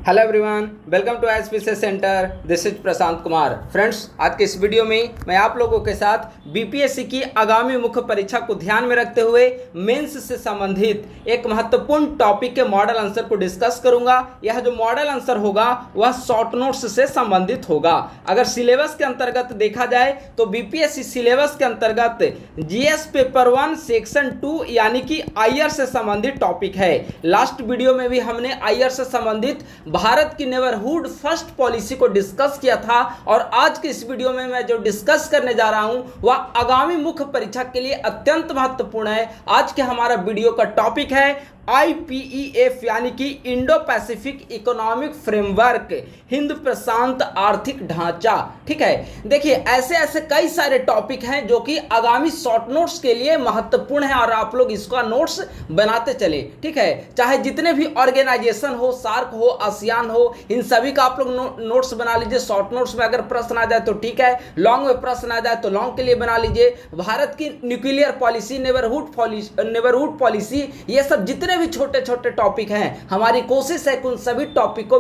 Hello everyone, welcome to SPC centre. This is Prashant Kumar. Friends, आज के इस वीडियो में मैं आप लोगों के साथ बीपीएससी की आगामी मुख्य परीक्षा को ध्यान में रखते हुए मेंस से संबंधित एक महत्वपूर्ण टॉपिक के मॉडल आंसर को डिस्कस करूंगा। यह जो मॉडल आंसर होगा वह शॉर्ट नोट्स से संबंधित होगा। अगर सिलेबस के अंतर्गत देखा जाए तो बीपीएससी सिलेबस के अंतर्गत जीएस पेपर 1 सेक्शन 2 यानी कि आईआर से संबंधित टॉपिक है। लास्ट वीडियो में भी हमने आईआर से संबंधित भारत की नेबरहुड फर्स्ट पॉलिसी को डिस्कस किया था और आज के इस वीडियो में मैं जो डिस्कस करने जा रहा हूं वह आगामी मुख्य परीक्षा के लिए अत्यंत महत्वपूर्ण है। आज के हमारा वीडियो का टॉपिक है IPEF यानी कि Indo pacific economic framework, Hind प्रशांत आर्थिक ढांचा। ठीक है, देखिए ऐसे कई सारे टॉपिक हैं जो कि आगामी शॉर्ट नोट्स के लिए महत्वपूर्ण है और आप लोग इसका नोट्स बनाते चले। ठीक है, चाहे जितने भी ऑर्गेनाइजेशन हो, सार्क हो, आसियान हो, इन सभी का आप लोग नोट्स बना लीजिए। शॉर्ट नोट्स में अगर प्रश्न आ जाए तो ठीक है, लॉन्ग में प्रश्न आ जाए तो लॉन्ग के लिए बना लीजिए। भारत की न्यूक्लियर पॉलिसी, नेबरहुड पॉलिसी, ये सब जितने भी छोटे छोटे टॉपिक हैं, हमारी कोशिश है कि उन सभी टॉपिक को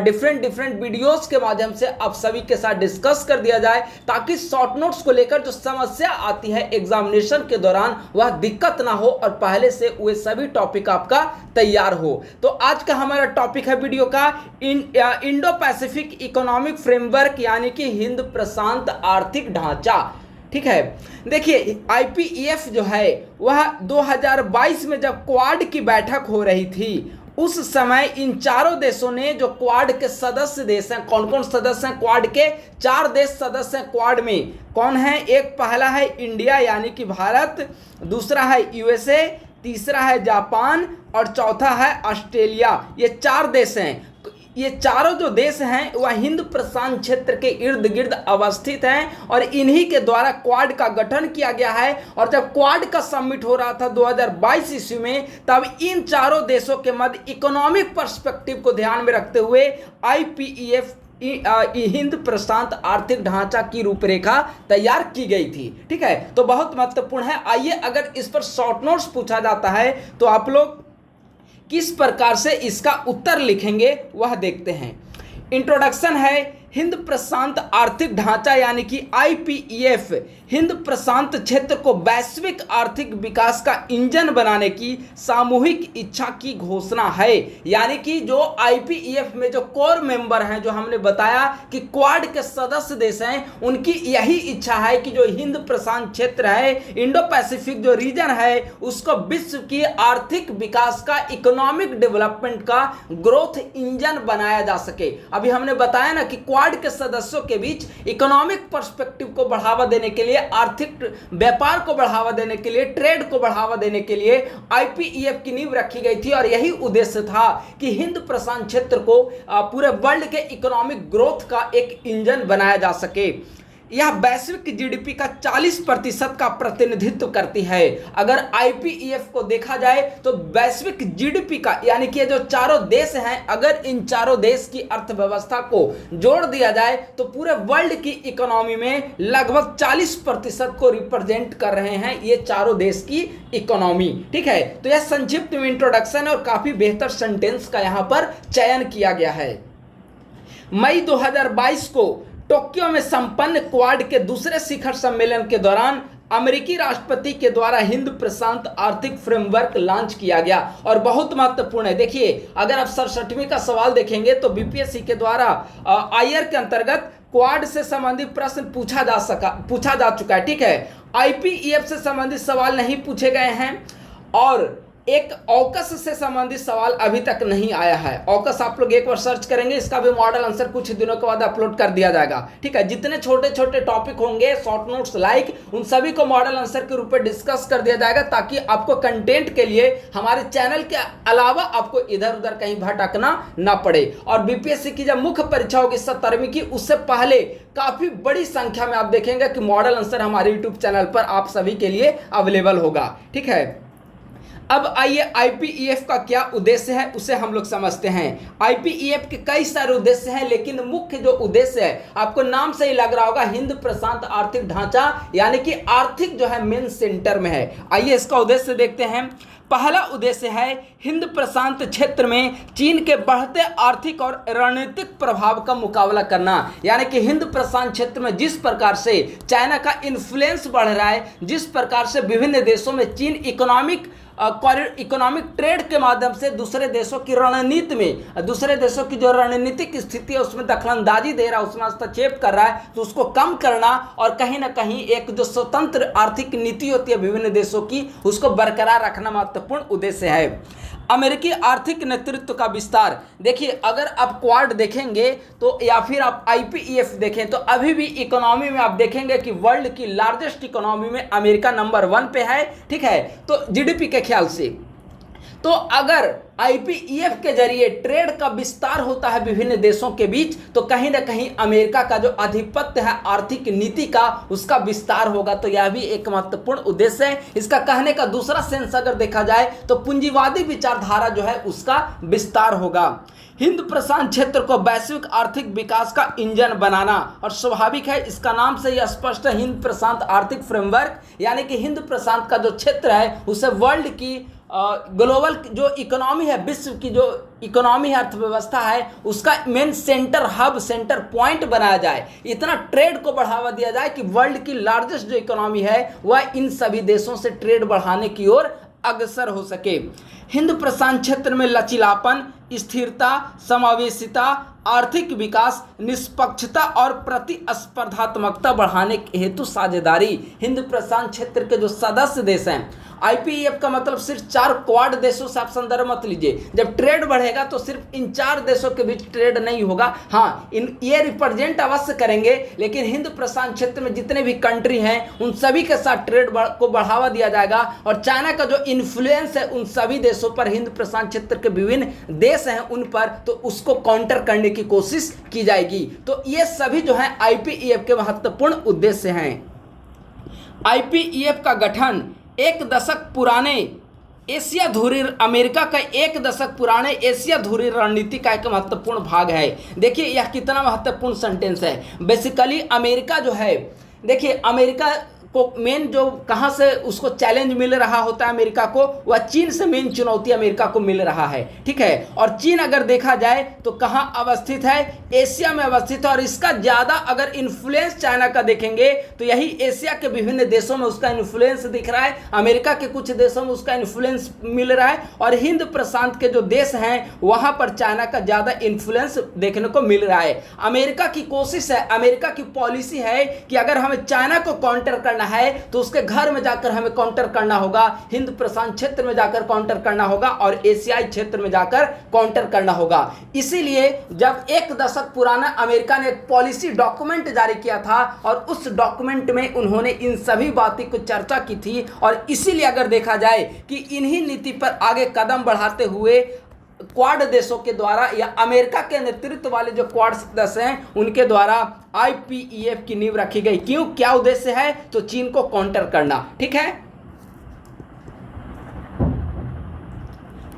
डिफरेंट वीडियोस के माध्यम से आप सभी के साथ डिस्कस कर दिया जाए, ताकि शॉर्ट नोट्स को लेकर जो समस्या आती है एग्जामिनेशन के दौरान वह दिक्कत ना हो और पहले से वे सभी टॉपिक आपका तैयार हो। तो आज का हमारा टॉपिक है वीडियो का इंडो पैसिफिक इकोनॉमिक फ्रेमवर्क यानी कि हिंद प्रशांत आर्थिक ढांचा। ठीक है, देखिए IPEF जो है वह 2022 में जब क्वाड की बैठक हो रही थी उस समय इन चारों देशों ने, जो क्वाड के सदस्य देश हैं, कौन कौन सदस्य हैं क्वाड के? 4 देश सदस्य हैं क्वाड में। कौन है? एक पहला है इंडिया यानी कि भारत, दूसरा है USA, तीसरा है जापान और चौथा है ऑस्ट्रेलिया। ये 4 देश हैं। ये चारों जो देश हैं वह हिंद प्रशांत क्षेत्र के इर्द गिर्द अवस्थित हैं और इन्हीं के द्वारा क्वाड का गठन किया गया है। और जब क्वाड का समिट हो रहा था 2022 ईस्वी में, तब इन चारों देशों के मध्य इकोनॉमिक पर्सपेक्टिव को ध्यान में रखते हुए IPEF हिंद प्रशांत आर्थिक ढांचा की रूपरेखा तैयार की गई थी। ठीक है, तो बहुत महत्वपूर्ण है। आइए, अगर इस पर शॉर्ट नोट्स पूछा जाता है तो आप लोग किस प्रकार से इसका उत्तर लिखेंगे वह देखते हैं। इंट्रोडक्शन है, हिंद प्रशांत आर्थिक ढांचा यानी कि IPEF हिंद प्रशांत क्षेत्र को वैश्विक आर्थिक विकास का इंजन बनाने की सामूहिक इच्छा की घोषणा है। यानी कि जो IPEF में जो कोर मेंबर हैं, जो हमने बताया कि क्वाड के सदस्य देश हैं, उनकी यही इच्छा है कि जो हिंद प्रशांत क्षेत्र है, इंडो पैसिफिक जो रीजन है, उसको विश्व की आर्थिक विकास का, इकोनॉमिक डेवलपमेंट का ग्रोथ इंजन बनाया जा सके। अभी हमने बताया ना कि क्वाड के सदस्यों के बीच इकोनॉमिक पर्सपेक्टिव को बढ़ावा देने के लिए, आर्थिक व्यापार को बढ़ावा देने के लिए, ट्रेड को बढ़ावा देने के लिए IPEF की नींव रखी गई थी और यही उद्देश्य था कि हिंद प्रशांत क्षेत्र को पूरे वर्ल्ड के इकोनॉमिक ग्रोथ का एक इंजन बनाया जा सके। यह वैश्विक GDP का 40% का प्रतिनिधित्व करती है। अगर IPEF को देखा जाए तो वैश्विक GDP का, यानी कि जो चारों देश हैं, अगर इन चारों देश की अर्थव्यवस्था को जोड़ दिया जाए तो पूरे वर्ल्ड की इकोनॉमी में लगभग 40% को रिप्रेजेंट कर रहे हैं ये चारों देश की इकोनॉमी। ठीक है, तो यह संक्षिप्त में इंट्रोडक्शन है और काफी बेहतर सेंटेंस का यहाँ पर चयन किया गया है। मई 2022 को टोक्यो में संपन्न क्वाड के दूसरे शिखर सम्मेलन के दौरान अमेरिकी राष्ट्रपति के द्वारा हिंद प्रशांत आर्थिक फ्रेमवर्क लॉन्च किया गया और बहुत महत्वपूर्ण है। देखिए, अगर आप 67वीं का सवाल देखेंगे तो बीपीएससी के द्वारा आईआर के अंतर्गत क्वाड से संबंधित प्रश्न पूछा जा चुका है। ठीक है, IPEF से संबंधित सवाल नहीं पूछे गए हैं और एक ऑकस से संबंधित सवाल अभी तक नहीं आया है। ऑकस आप लोग एक बार सर्च करेंगे, इसका भी मॉडल आंसर कुछ दिनों के बाद अपलोड कर दिया जाएगा। ठीक है, जितने छोटे छोटे टॉपिक होंगे शॉर्ट नोट्स लाइक, उन सभी को मॉडल आंसर के रूप में डिस्कस कर दिया जाएगा, ताकि आपको कंटेंट के लिए हमारे चैनल के अलावा आपको इधर उधर कहीं भटकना ना पड़े। और बीपीएससी की जब मुख्य परीक्षा होगी 17वीं की, उससे पहले काफी बड़ी संख्या में आप देखेंगे कि मॉडल आंसर हमारे यूट्यूब चैनल पर आप सभी के लिए अवेलेबल होगा। ठीक है, अब आइए IPEF का क्या उद्देश्य है उसे हम लोग समझते हैं। IPEF के कई सारे उद्देश्य हैं, लेकिन मुख्य जो उद्देश्य है आपको नाम से ही लग रहा होगा, हिंद प्रशांत आर्थिक ढांचा, यानी कि आर्थिक जो है मेन सेंटर में है। आइए इसका उद्देश्य देखते हैं। पहला उद्देश्य है हिंद प्रशांत क्षेत्र में चीन के बढ़ते आर्थिक और रणनीतिक प्रभाव का मुकाबला करना। यानी कि हिंद प्रशांत क्षेत्र में जिस प्रकार से चाइना का इन्फ्लुएंस बढ़ रहा है, जिस प्रकार से विभिन्न देशों में चीन इकोनॉमिक ट्रेड के माध्यम से दूसरे देशों की रणनीति में, दूसरे देशों की जो रणनीतिक स्थिति है उसमें दखलंदाजी दे रहा है, उसमें हस्तक्षेप कर रहा है, तो उसको कम करना और कहीं ना कहीं एक जो स्वतंत्र आर्थिक नीति होती है विभिन्न देशों की, उसको बरकरार रखना महत्वपूर्ण उद्देश्य है। अमेरिकी आर्थिक नेतृत्व का विस्तार। देखिए, अगर आप क्वाड देखेंगे तो या फिर आप IPEF देखें तो अभी भी इकोनॉमी में आप देखेंगे कि वर्ल्ड की लार्जेस्ट इकोनॉमी में अमेरिका नंबर 1 पे है, ठीक है, तो GDP के ख्याल से। तो अगर IPEF के जरिए ट्रेड का विस्तार होता है विभिन्न देशों के बीच, तो कहीं ना कहीं अमेरिका का जो आधिपत्य है आर्थिक नीति का, उसका विस्तार होगा। तो यह भी एक महत्वपूर्ण उद्देश्य है। इसका कहने का दूसरा सेंस अगर देखा जाए तो पूंजीवादी विचारधारा जो है उसका विस्तार होगा। हिंद प्रशांत क्षेत्र को वैश्विक आर्थिक विकास का इंजन बनाना, और स्वाभाविक है, इसका नाम से यह स्पष्ट है, हिंद प्रशांत आर्थिक फ्रेमवर्क, यानी कि हिंद प्रशांत का जो क्षेत्र है उसे वर्ल्ड की ग्लोबल जो इकोनॉमी है, विश्व की जो इकोनॉमी है, अर्थव्यवस्था है, उसका main centre, hub, centre point बनाया जाए। इतना ट्रेड को बढ़ावा दिया जाए कि वर्ल्ड की लार्जेस्ट जो इकोनॉमी है वह इन सभी देशों से ट्रेड बढ़ाने की ओर अग्रसर हो सके। हिंद प्रशांत क्षेत्र में लचीलापन, स्थिरता, समावेशिता, आर्थिक विकास, निष्पक्षता और प्रतिस्पर्धात्मकता बढ़ाने के हेतु साझेदारी। हिंद प्रशांत क्षेत्र के जो सदस्य देश हैं, IPEF का मतलब सिर्फ 4 क्वाड देशों से आप संदर्भ मत लीजिए। जब ट्रेड बढ़ेगा तो सिर्फ इन 4 देशों के बीच ट्रेड नहीं होगा। हाँ, ये रिप्रेजेंट अवश्य करेंगे, लेकिन हिंद प्रशांत क्षेत्र में जितने भी कंट्री हैं उन सभी के साथ ट्रेड को बढ़ावा दिया जाएगा। और चाइना का जो इन्फ्लुएंस है उन सभी देशों पर, हिंद प्रशांत क्षेत्र के विभिन्न देश हैं उन पर, तो उसको काउंटर करने की कोशिश की जाएगी। तो ये सभी जो है IPEF के महत्वपूर्ण उद्देश्य हैं। IPEF का गठन एक दशक पुराने एशिया धुरी, अमेरिका का 1 दशक पुराने एशिया धुरी रणनीति का एक महत्वपूर्ण भाग है। देखिए यह कितना महत्वपूर्ण सेंटेंस है। बेसिकली अमेरिका जो है, देखिए अमेरिका को मेन जो कहाँ से उसको चैलेंज मिल रहा होता है अमेरिका को, वह चीन से मेन चुनौती अमेरिका को मिल रहा है, ठीक है। और चीन अगर देखा जाए तो कहाँ अवस्थित है, एशिया में अवस्थित है। और इसका ज़्यादा अगर इन्फ्लुएंस चाइना का देखेंगे तो यही एशिया के विभिन्न देशों में उसका इन्फ्लुएंस दिख रहा है, अमेरिका के कुछ देशों में उसका इन्फ्लुएंस मिल रहा है, और हिंद प्रशांत के जो देश हैं वहाँ पर चाइना का ज़्यादा इन्फ्लुएंस देखने को मिल रहा है। अमेरिका की कोशिश है, अमेरिका की पॉलिसी है कि अगर हमें चाइना को काउंटर करना है तो उसके घर में जाकर हमें काउंटर करना होगा, हिंद प्रशांत क्षेत्र में जाकर काउंटर करना होगा और एशियाई क्षेत्र में जाकर काउंटर करना होगा। इसीलिए जब 1 दशक पुराना अमेरिका ने एक पॉलिसी डॉक्यूमेंट जारी किया था और उस डॉक्यूमेंट में उन्होंने इन सभी बातों को चर्चा की थी, और इसीलिए अगर देखा जाए कि इन्हीं नीति पर आगे कदम बढ़ाते हुए क्वाड देशों के द्वारा या अमेरिका के नेतृत्व वाले जो क्वाड सदस्य हैं उनके द्वारा IPEF की नींव रखी गई। क्यों, क्या उद्देश्य है, तो चीन को काउंटर करना, ठीक है।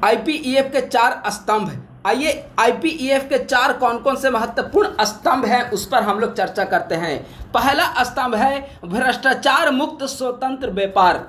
IPEF के 4 स्तंभ। आइए IPEF के 4 कौन कौन से महत्वपूर्ण स्तंभ हैं उस पर हम लोग चर्चा करते हैं। पहला स्तंभ है भ्रष्टाचार मुक्त स्वतंत्र व्यापार।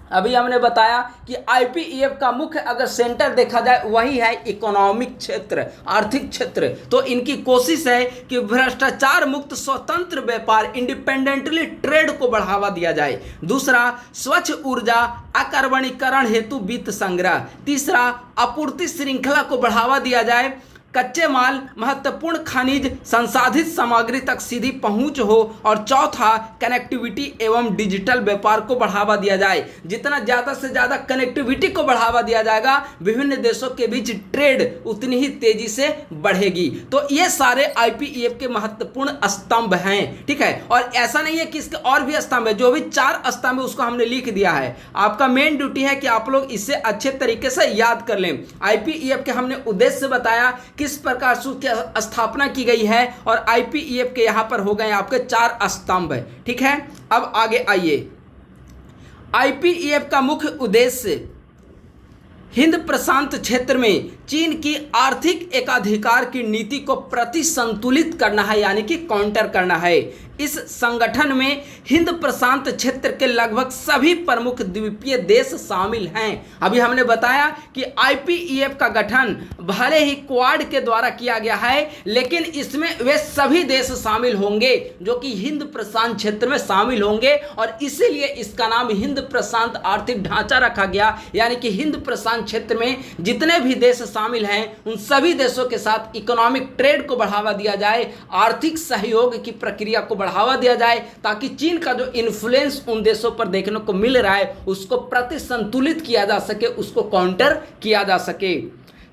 अभी हमने बताया कि IPEF का मुख्य अगर सेंटर देखा जाए वही है इकोनॉमिक क्षेत्र, आर्थिक क्षेत्र। तो इनकी कोशिश है कि भ्रष्टाचार मुक्त स्वतंत्र व्यापार, इंडिपेंडेंटली ट्रेड को बढ़ावा दिया जाए। दूसरा, स्वच्छ ऊर्जा अकार्बनीकरण हेतु वित्त संग्रह। तीसरा, आपूर्ति श्रृंखला को बढ़ावा दिया जाए, कच्चे माल, महत्वपूर्ण खनिज, संसाधित सामग्री तक सीधी पहुंच हो। और चौथा, कनेक्टिविटी एवं डिजिटल व्यापार को बढ़ावा दिया जाए। जितना ज़्यादा से ज़्यादा कनेक्टिविटी को बढ़ावा दिया जाएगा विभिन्न देशों के बीच ट्रेड उतनी ही तेजी से बढ़ेगी। तो ये सारे IPEF के महत्वपूर्ण स्तंभ हैं, ठीक है। और ऐसा नहीं है कि इसके और भी स्तंभ है, जो भी 4 स्तंभ है उसको हमने लिख दिया है। आपका मेन ड्यूटी है कि आप लोग इसे अच्छे तरीके से याद कर लें। IPEF के हमने उद्देश्य बताया, किस प्रकार से उसकी स्थापना की गई है, और IPEF के यहाँ पर हो गए आपके 4 स्तंभ, ठीक है। अब आगे आइए, IPEF का मुख्य उद्देश्य हिंद प्रशांत क्षेत्र में चीन की आर्थिक एकाधिकार की नीति को प्रतिसंतुलित करना है, यानी कि काउंटर करना है। इस संगठन में हिंद प्रशांत क्षेत्र के लगभग सभी प्रमुख द्वीपीय देश शामिल हैं। अभी हमने बताया कि IPEF का गठन भले ही क्वाड के द्वारा किया गया है, लेकिन इसमें वे सभी देश शामिल होंगे जो कि हिंद प्रशांत क्षेत्र में शामिल होंगे, और इसीलिए इसका नाम हिंद प्रशांत आर्थिक ढांचा रखा गया। यानी कि हिंद प्रशांत क्षेत्र में जितने भी देश शामिल हैं उन सभी देशों के साथ इकोनॉमिक ट्रेड को बढ़ावा दिया जाए, आर्थिक सहयोग की प्रक्रिया को बढ़ावा दिया जाए, ताकि चीन का जो इन्फ्लुएंस उन देशों पर देखने को मिल रहा है उसको प्रतिसंतुलित किया जा सके, उसको काउंटर किया जा सके।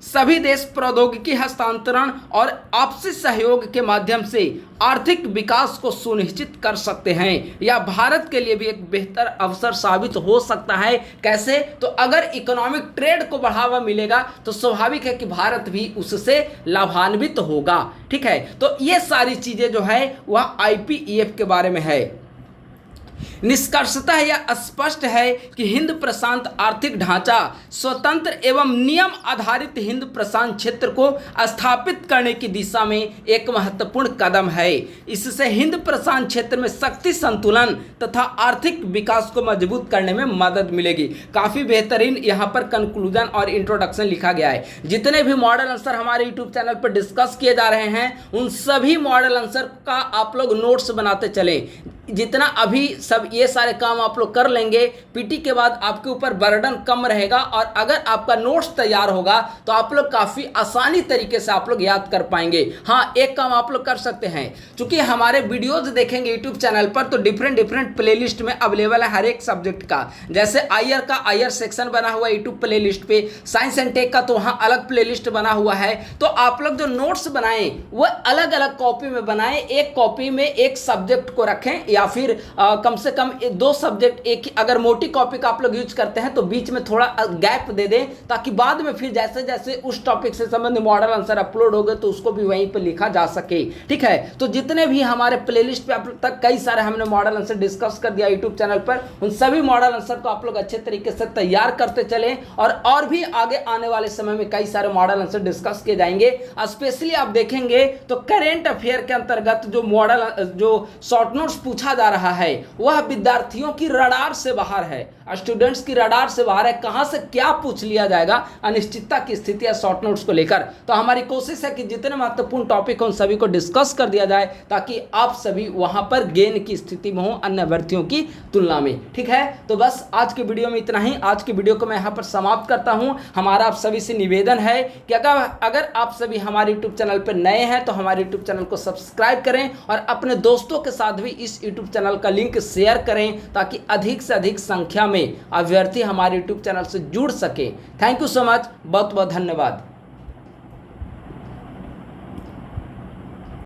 सभी देश प्रौद्योगिकी हस्तांतरण और आपसी सहयोग के माध्यम से आर्थिक विकास को सुनिश्चित कर सकते हैं। यह भारत के लिए भी एक बेहतर अवसर साबित हो सकता है। कैसे? तो अगर इकोनॉमिक ट्रेड को बढ़ावा मिलेगा तो स्वाभाविक है कि भारत भी उससे लाभान्वित होगा। ठीक है, तो ये सारी चीजें जो है वह IPEF के बारे में है। निष्कर्षतः यह स्पष्ट है कि हिंद प्रशांत आर्थिक ढांचा स्वतंत्र एवं नियम आधारित हिंद प्रशांत क्षेत्र को स्थापित करने की दिशा में एक महत्वपूर्ण कदम है। इससे हिंद प्रशांत क्षेत्र में शक्ति संतुलन तथा आर्थिक विकास को मजबूत करने में मदद मिलेगी। काफ़ी बेहतरीन यहाँ पर कंक्लूजन और इंट्रोडक्शन लिखा गया है। जितने भी मॉडल आंसर हमारे यूट्यूब चैनल पर डिस्कस किए जा रहे हैं उन सभी मॉडल आंसर का आप लोग नोट्स बनाते चलें। जितना अभी सब ये सारे काम आप लोग कर लेंगे, पीटी के बाद आपके ऊपर बर्डन कम रहेगा, और अगर आपका नोट्स तैयार होगा तो आप लोग काफ़ी आसानी तरीके से आप लोग याद कर पाएंगे। हाँ, एक काम आप लोग कर सकते हैं, क्योंकि हमारे वीडियोज देखेंगे यूट्यूब चैनल पर तो डिफरेंट प्लेलिस्ट में अवेलेबल है हर एक सब्जेक्ट का। जैसे आयर का आयर सेक्शन बना हुआ है यूट्यूब प्लेलिस्ट पे, साइंस एंड टेक का तो वहाँ अलग प्लेलिस्ट बना हुआ है। तो आप लोग जो नोट्स बनाएं वह अलग अलग कॉपी में बनाएं, एक कॉपी में एक सब्जेक्ट को रखें, या फिर कम से कम 2 सब्जेक्ट एक ही। अगर मोटी कॉपी का आप लोग यूज करते हैं तो बीच में थोड़ा गैप दे दें, ताकि बाद में फिर जैसे जैसे उस टॉपिक से संबंधित मॉडल आंसर अपलोड हो गए तो उसको भी वहीं पर लिखा जा सके। ठीक है, तो जितने भी हमारे प्लेलिस्ट पे अब तक कई सारे हमने मॉडल आंसर डिस्कस कर दिया यूट्यूब चैनल पर, उन सभी मॉडल आंसर को आप लोग अच्छे तरीके से तैयार करते चलें, और भी आगे आने वाले समय में कई सारे मॉडल आंसर डिस्कस किए जाएंगे। स्पेशली आप देखेंगे तो करेंट अफेयर के अंतर्गत जो शॉर्ट नोट्स पूछा जा रहा है वह विद्यार्थियों की रडार से बाहर है, स्टूडेंट्स की रडार से बाहर है। कहां से क्या पूछ लिया जाएगा, अनिश्चितता की स्थिति है शॉर्ट नोट्स को लेकर। तो हमारी कोशिश है कि जितने महत्वपूर्ण टॉपिक हो उन सभी को डिस्कस कर दिया जाए, ताकि आप सभी वहां पर गेन की स्थिति में हो अन्य अभ्यर्थियों की तुलना में। ठीक है, तो बस आज के वीडियो में इतना ही। आज की वीडियो को मैं यहाँ पर समाप्त करता हूँ। हमारा आप सभी से निवेदन है कि अगर आप सभी हमारे यूट्यूब चैनल पर नए हैं तो हमारे यूट्यूब चैनल को सब्सक्राइब करें, और अपने दोस्तों के साथ भी इस यूट्यूब चैनल का लिंक शेयर करें, ताकि अधिक से अधिक संख्या में अभ्यर्थी हमारे यूट्यूब चैनल से जुड़ सके। थैंक यू सो मच, बहुत बहुत धन्यवाद।